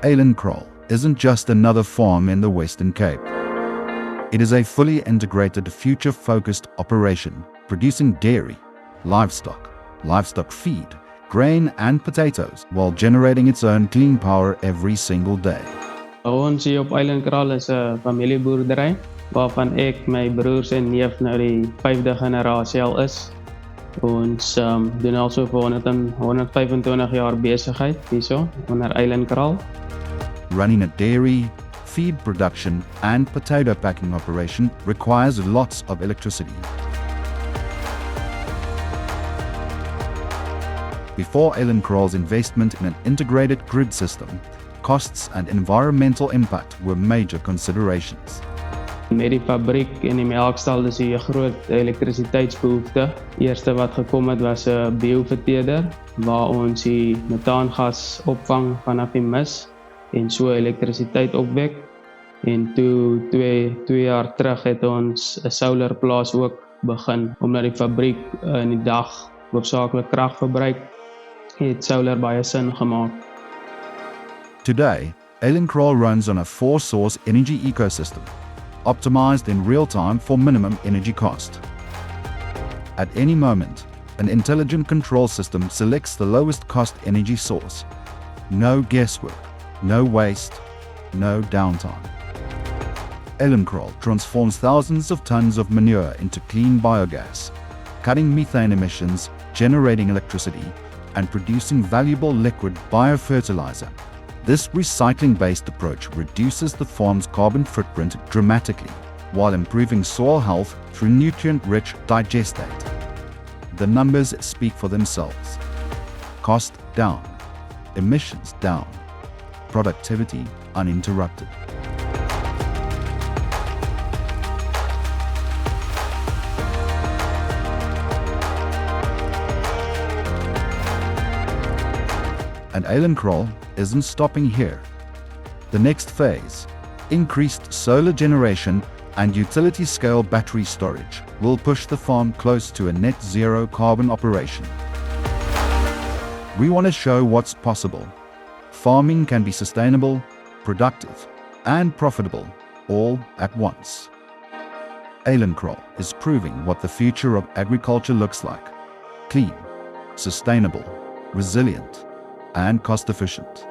Eylenkrol isn't just another farm in the Western Cape. It is a fully integrated, future-focused operation producing dairy, livestock feed, grain and potatoes while generating its own clean power every single day. Ons hier op Eylenkrol is 'n familieboerdery waarvan ek, my broers en neef nou die 5de generasie al is. Ons doen al so vir 125 jaar besigheid hierso onder Eylenkrol. Running a dairy, feed production and potato packing operation requires lots of electricity. Before Eylenkrol's investment in an integrated grid system, costs and environmental impact were major considerations. Met die fabriek en die melkstal is hier 'n groot elektrisiteitsbehoefte. Eerste wat gekom het was 'n bioverteder waar ons die metaangas opvang vanaf die mis en so elektrisiteit opwek. En toe 2 jaar terug het ons 'n solarplaas ook begin omdat die fabriek in die dag hoofsaaklik krag verbruik, het solar baie sin gemaak. Today, Eylenkrol runs on a 4-source energy ecosystem, optimized in real time for minimum energy cost. At any moment, an intelligent control system selects the lowest cost energy source. No guesswork, no waste, no downtime. Eylenkrol transforms thousands of tons of manure into clean biogas, cutting methane emissions, generating electricity, and producing valuable liquid biofertilizer. This recycling-based approach reduces the farm's carbon footprint dramatically, while improving soil health through nutrient-rich digestate. The numbers speak for themselves. Cost down, emissions down, productivity uninterrupted. And Eylenkrol isn't stopping here. The next phase, increased solar generation and utility-scale battery storage, will push the farm close to a net zero carbon operation. We want to show what's possible. Farming can be sustainable, productive, and profitable all at once. Eylenkrol is proving what the future of agriculture looks like: clean, sustainable, resilient, and cost-efficient.